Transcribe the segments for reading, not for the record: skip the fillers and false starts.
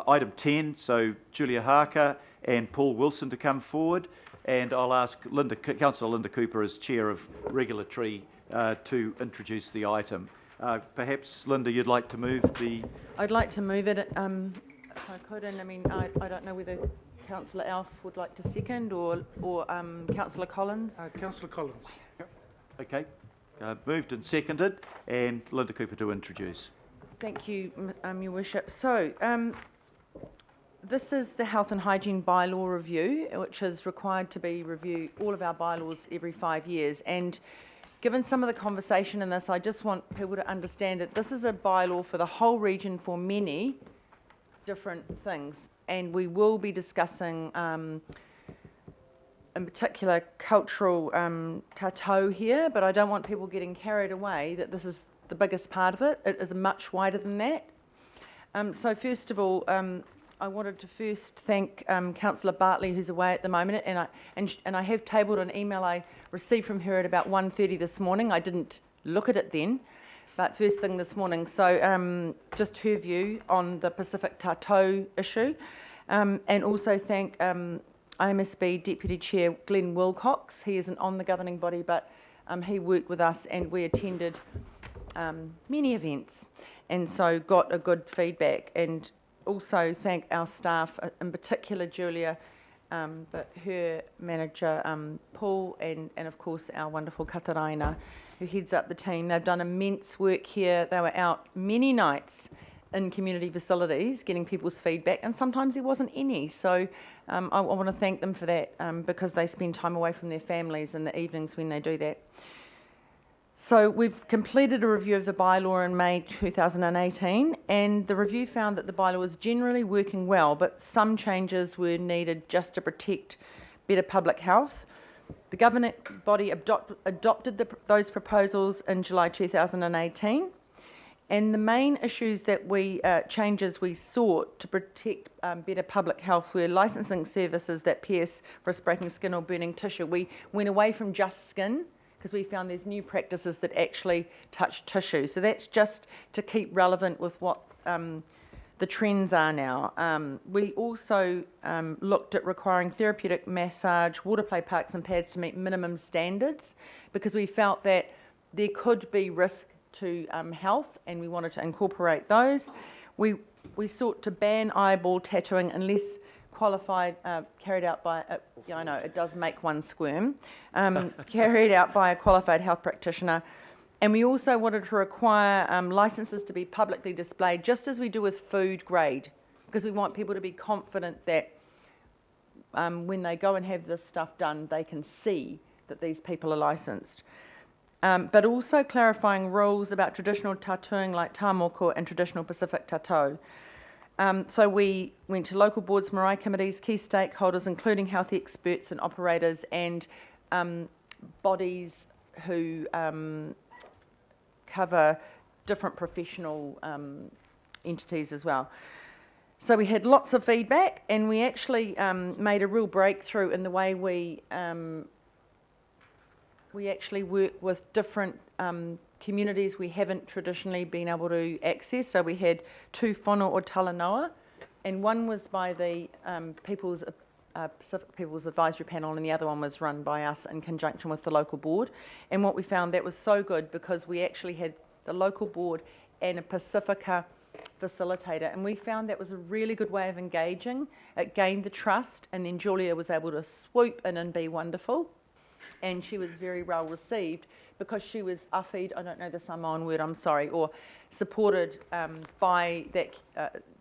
item 10, so Julia Harker and Paul Wilson to come forward, and I'll ask Councillor Linda Cooper as Chair of Regulatory to introduce the item. Perhaps, Linda, you'd like to move the... I'd like to move it, if I could, and I mean, I don't know whether Councillor Alf would like to second or Councillor Collins. Councillor Collins. Yep. Okay. Moved and seconded, and Linda Cooper to introduce. Thank you, Your Worship. So, this is the Health and Hygiene Bylaw Review, which is required to be review all of our bylaws every 5 years. And given some of the conversation in this, I just want people to understand that this is a bylaw for the whole region for many different things. And we will be discussing, in particular, cultural tātou here, but I don't want people getting carried away that this is the biggest part of it. It is much wider than that. So first of all, I wanted to first thank Councillor Bartley, who's away at the moment, and I have tabled an email I received from her at about 1:30 this morning. I didn't look at it then, but first thing this morning. So just her view on the Pacific Tātou issue, and also thank IMSB Deputy Chair Glenn Wilcox. He isn't on the governing body, but he worked with us and we attended many events, and so got a good feedback. And also thank our staff, in particular Julia, but her manager Paul, and of course our wonderful Kataraina, who heads up the team. They've done immense work here. They were out many nights in community facilities getting people's feedback, and sometimes there wasn't any. So I want to thank them for that, because they spend time away from their families in the evenings when they do that. So we've completed a review of the bylaw in May 2018, and the review found that the bylaw was generally working well, but some changes were needed just to protect better public health. The governing body adopted those proposals in July 2018, and the issues changes we sought to protect better public health were licensing services that pierce, risk breaking skin or burning tissue. We went away from just skin, because we found there's new practices that actually touch tissue. So that's just to keep relevant with what the trends are now. We also looked at requiring therapeutic massage, water play parks and pads to meet minimum standards, because we felt that there could be risk to health, and we wanted to incorporate those. We sought to ban eyeball tattooing unless qualified, carried out by, I know, it does make one squirm, carried out by a qualified health practitioner. And we also wanted to require licences to be publicly displayed, just as we do with food grade, because we want people to be confident that when they go and have this stuff done, they can see that these people are licensed. But also clarifying rules about traditional tattooing like tā moko and traditional Pacific tātou. So we went to local boards, marae committees, key stakeholders, including health experts and operators, and bodies who cover different professional entities as well. So we had lots of feedback, and we actually made a real breakthrough in the way we actually work with different communities we haven't traditionally been able to access. So we had 2 whānau o Talanoa, and one was by the Pacific People's Advisory Panel, and the other one was run by us in conjunction with the local board. And what we found, that was so good, because we actually had the local board and a Pacifica facilitator, and we found that was a really good way of engaging. It gained the trust, and then Julia was able to swoop in and be wonderful. And she was very well received because she was awhi'd, I don't know the Samoan word, I'm sorry, or supported by that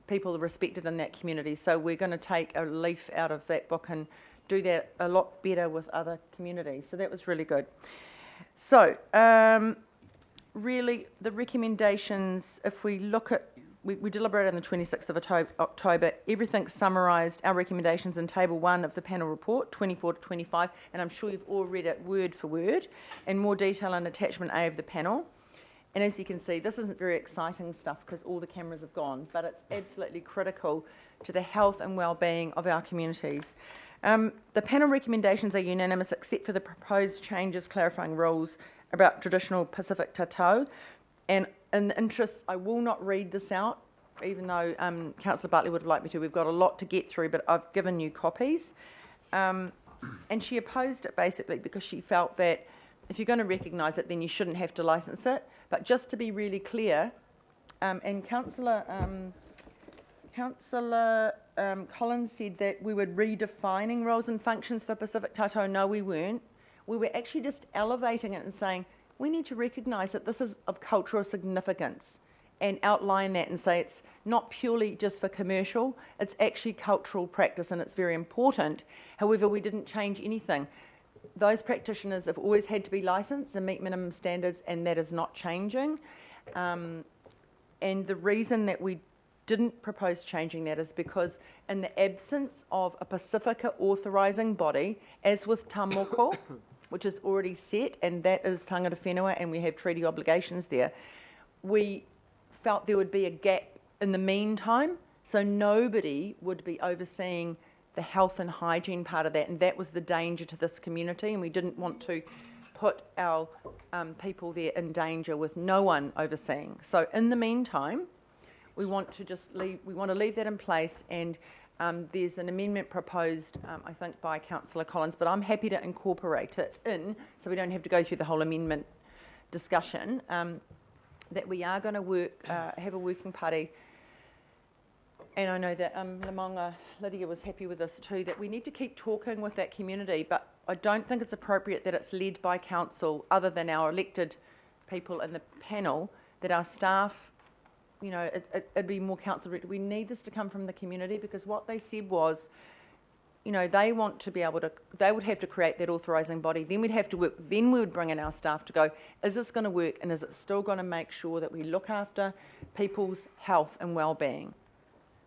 people respected in that community. So we're going to take a leaf out of that book and do that a lot better with other communities. So that was really good. So really the recommendations, if we look at, we deliberated on the 26th of October. Everything's summarised, our recommendations in Table 1 of the panel report, 24 to 25, and I'm sure you've all read it word for word, and more detail in Attachment A of the panel. And as you can see, this isn't very exciting stuff because all the cameras have gone, but it's absolutely critical to the health and well-being of our communities. The panel recommendations are unanimous except for the proposed changes clarifying rules about traditional Pacific tātou. And in the interest, I will not read this out even though Councillor Bartley would have liked me to. We've got a lot to get through, but I've given you copies. And she opposed it basically because she felt that if you're going to recognise it, then you shouldn't have to licence it. But just to be really clear, and Councillor Collins said that we were redefining roles and functions for Pacific Tātou. No, we weren't. We were actually just elevating it and saying, we need to recognise that this is of cultural significance and outline that and say it's not purely just for commercial, it's actually cultural practice and it's very important. However, we didn't change anything. Those practitioners have always had to be licensed and meet minimum standards, and that is not changing. And the reason that we didn't propose changing that is because in the absence of a Pacifica authorising body, as with Tā Moko, which is already set, and that is tangata whenua, and we have treaty obligations there, we felt there would be a gap in the meantime, so nobody would be overseeing the health and hygiene part of that, and that was the danger to this community, and we didn't want to put our people there in danger with no one overseeing. So in the meantime, we want to leave that in place, and there's an amendment proposed, I think, by Councillor Collins, but I'm happy to incorporate it in, so we don't have to go through the whole amendment discussion, that we are going to have a working party. And I know that Lamonga, Lydia was happy with this too, that we need to keep talking with that community, but I don't think it's appropriate that it's led by council other than our elected people in the panel, that our staff, you know, it'd be more council directed. We need this to come from the community, because what they said was, you know, they want to be able to, they would have to create that authorising body, then we'd have to work, then we would bring in our staff to go, is this going to work, and is it still going to make sure that we look after people's health and well-being?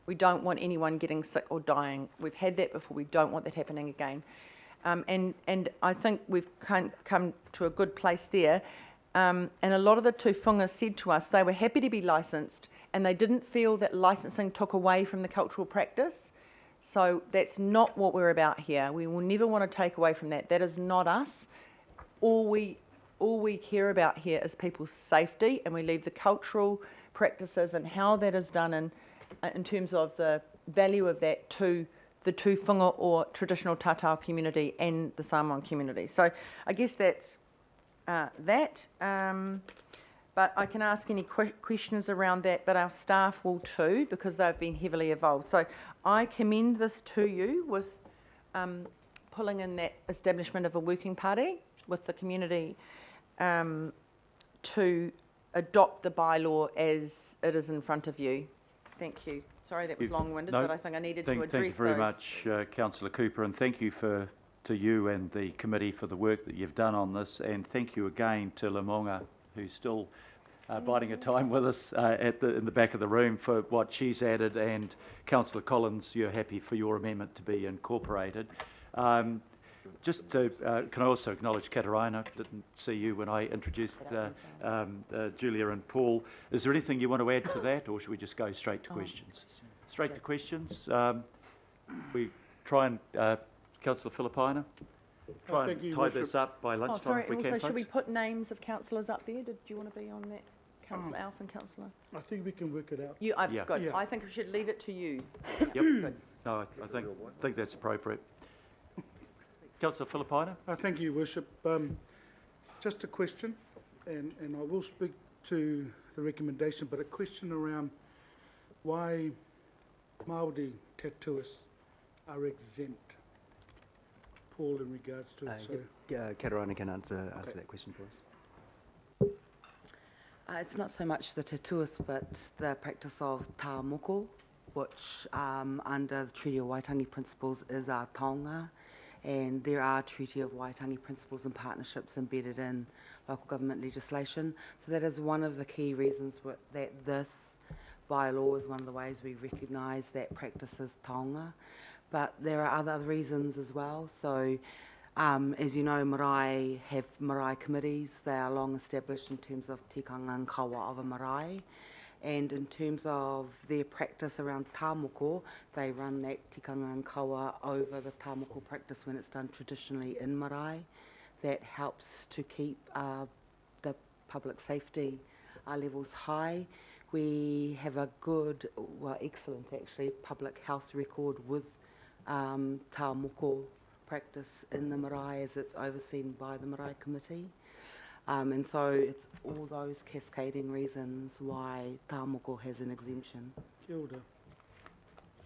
We don't want anyone getting sick or dying. We've had that before. We don't want that happening again. And I think we've come to a good place there. And a lot of the tūwhunga said to us they were happy to be licensed, and they didn't feel that licensing took away from the cultural practice. So that's not what we're about here. We will never want to take away from that. That is not us. All we care about here is people's safety, and we leave the cultural practices and how that is done in terms of the value of that to the tūwhunga or traditional Tātou community and the Samoan community. So I guess that's that. But I can ask any questions around that, but our staff will too, because they've been heavily involved. So I commend this to you with pulling in that establishment of a working party with the community to adopt the bylaw as it is in front of you. Thank you. Sorry that was long-winded, but I think I needed to address those. Thank you very much, Councillor Cooper, and thank you to you and the committee for the work that you've done on this, and thank you again to Lamonga, who's still biding her time with us in the back of the room, for what she's added, and Councillor Collins, you're happy for your amendment to be incorporated. Can I also acknowledge Katarina? Didn't see you when I introduced Julia and Paul. Is there anything you want to add to that, or should we just go straight to questions? Straight to questions. We try and, Councillor Filipaina, try and tie this up by lunchtime if we can, folks. Should we put names of councillors up there? Did you want to be on that? Councillor Alf and Councillor? I think we can work it out. Good. Yeah. I think we should leave it to you. Yep. Good. No, I think that's appropriate. Councillor Filipaina? Thank you, Worship. Just a question, and I will speak to the recommendation, but a question around why Māori tattooists are exempt. Paul, in regards to it. Katarina can answer that question for us. It's not so much the tattooists, but the practice of tā moko, which under the Treaty of Waitangi Principles is our taonga, and there are Treaty of Waitangi Principles and partnerships embedded in local government legislation. So that is one of the key reasons that this bylaw is one of the ways we recognise that practice as taonga. But there are other reasons as well. So as you know, marae have marae committees. They are long established in terms of tikanga and kawa of a marae. And in terms of their practice around tā moko, they run that tikanga and kawa over the tā moko practice when it's done traditionally in marae. That helps to keep the public safety levels high. We have a good, well, excellent actually, public health record with tā moko practice in the marae as it's overseen by the Marae Committee. And so it's all those cascading reasons why tā moko has an exemption. Kia ora.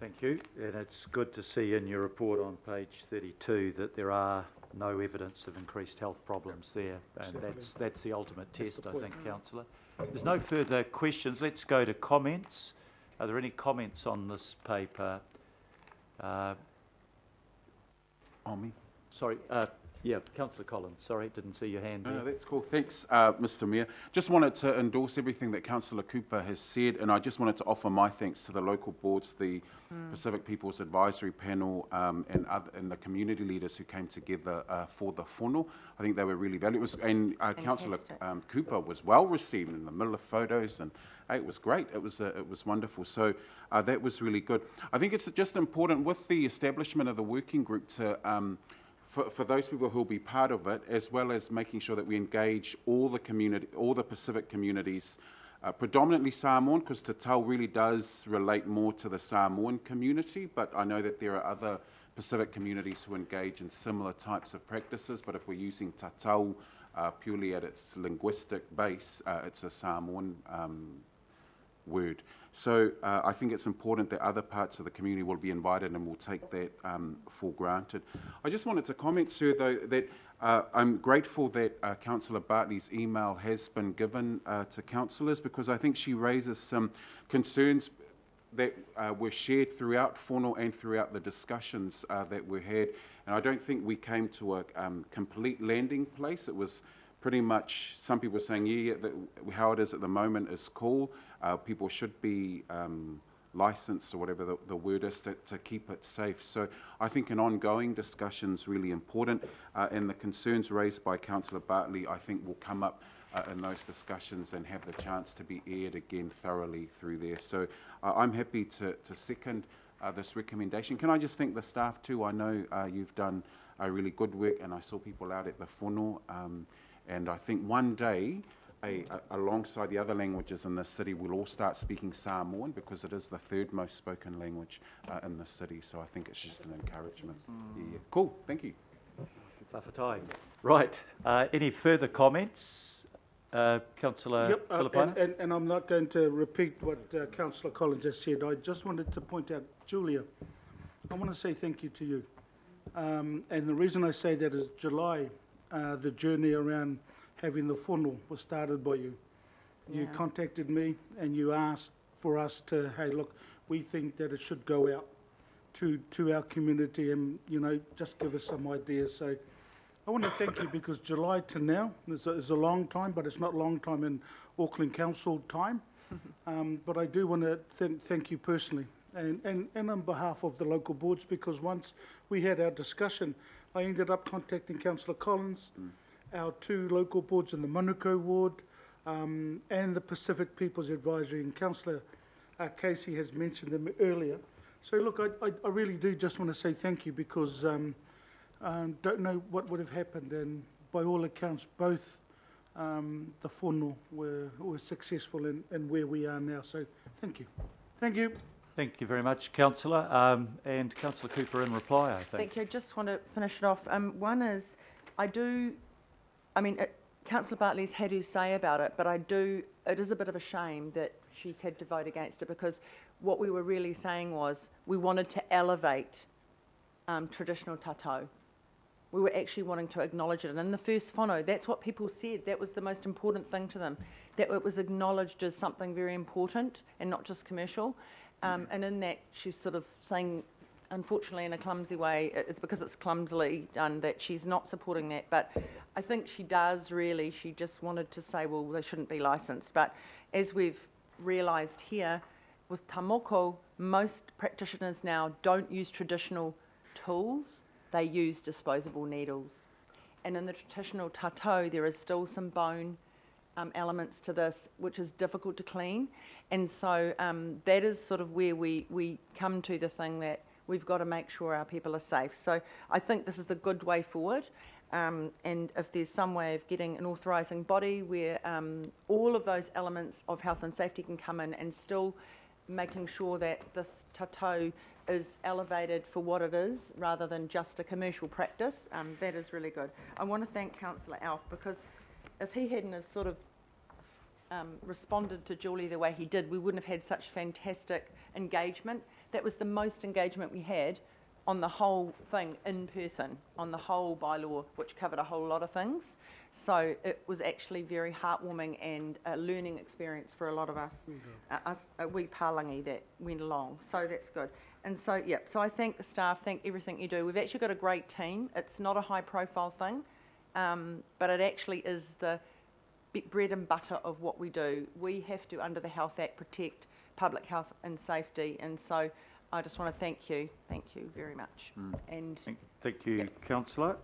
Thank you. And it's good to see in your report on page 32 that there are no evidence of increased health problems there. And that's the ultimate That's test, the I point. think, Councillor. There's no further questions. Let's go to comments. Are there any comments on this paper? On me? Sorry, yeah, Councillor Collins. Sorry, didn't see your hand there. No, that's cool. Thanks, Mr. Mayor. Just wanted to endorse everything that Councillor Cooper has said, and I just wanted to offer my thanks to the local boards, the Pacific People's Advisory Panel, and the community leaders who came together for the whono. I think they were really valuable. And Councillor Cooper was well received in the middle of photos, and it was great. It was wonderful. So that was really good. I think it's just important with the establishment of the working group to for those people who will be part of it, as well as making sure that we engage all the community, all the Pacific communities, predominantly Samoan, because Te Tau really does relate more to the Samoan community, but I know that there are other Pacific communities who engage in similar types of practices, but if we're using Te Tau purely at its linguistic base, it's a Samoan word. So I think it's important that other parts of the community will be invited and will take that for granted. I just wanted to comment, sir, though, that I'm grateful that Councillor Bartley's email has been given to councillors, because I think she raises some concerns that were shared throughout whono and throughout the discussions that were had. And I don't think we came to a complete landing place. It was pretty much, some people saying, yeah, that how it is at the moment is cool. People should be licensed, or whatever the word is, to keep it safe. So I think an ongoing discussion is really important, and the concerns raised by Councillor Bartley, I think, will come up in those discussions and have the chance to be aired again thoroughly through there. So I'm happy to second this recommendation. Can I just thank the staff too? I know you've done really good work, and I saw people out at the whono, and I think one day, alongside the other languages in the city, we'll all start speaking Samoan, because it is the third most spoken language in the city. So I think it's just an encouragement. Yeah. Cool, thank you. Whawhatai. Right, any further comments? Councillor Filipaina? And I'm not going to repeat what Councillor Collins has said. I just wanted to point out, Julia, I want to say thank you to you. And the reason I say that is July, the journey around having the whono was started by you. You contacted me and you asked for us to, hey, look, we think that it should go out to our community and, you know, just give us some ideas. So I want to thank you, because July to now is a long time, but it's not a long time in Auckland Council time. But I do want to thank you personally and on behalf of the local boards, because once we had our discussion, I ended up contacting Councillor Collins, our two local boards in the Manukau ward, and the Pacific People's Advisory, and Councillor Casey has mentioned them earlier. So look, I really do just want to say thank you, because don't know what would have happened, and by all accounts, both the whono were successful in where we are now. So thank you. Thank you. Thank you very much, Councillor. And Councillor Cooper in reply, I think. Thank you. I just want to finish it off. One is, Councillor Bartley's had her say about it, but it is a bit of a shame that she's had to vote against it, because what we were really saying was we wanted to elevate traditional tātou. We were actually wanting to acknowledge it. And in the first whono, that's what people said. That was the most important thing to them, that it was acknowledged as something very important and not just commercial. And in that, she's sort of saying, unfortunately, in a clumsy way, it's because it's clumsily done that she's not supporting that. But I think she does really, she just wanted to say, well, they shouldn't be licensed. But as we've realised here, with tā moko, most practitioners now don't use traditional tools, they use disposable needles. And in the traditional tātou, there is still some bone elements to this, which is difficult to clean. And so that is sort of where we come to the thing that we've got to make sure our people are safe. So I think this is a good way forward. And if there's some way of getting an authorising body where all of those elements of health and safety can come in and still making sure that this tatau is elevated for what it is rather than just a commercial practice, that is really good. I want to thank Councillor Alf, because if he hadn't have sort of responded to Julie the way he did, we wouldn't have had such fantastic engagement. That was the most engagement we had on the whole thing in person, on the whole bylaw, which covered a whole lot of things. So it was actually very heartwarming and a learning experience for a lot of us, we Palangi that went along. So that's good. And so, yeah, so I thank the staff, thank everything you do. We've actually got a great team. It's not a high profile thing, but it actually is the bread and butter of what we do. We have to, under the Health Act, protect public health and safety, and so I just want to thank you very much. And Thank you, Councillor.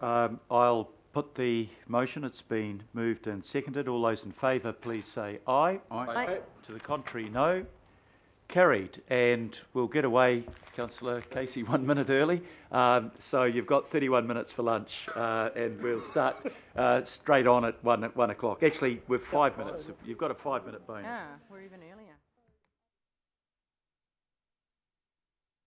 I'll put the motion. It's been moved and seconded. All those in favour, please say aye. Aye. To the contrary, no. Carried. And we'll get away, Councillor Casey, 1 minute early. So you've got 31 minutes for lunch, and we'll start straight on at 1 o'clock. Actually, we're 5 minutes. You've got a 5-minute bonus. yeah, we're even earlier.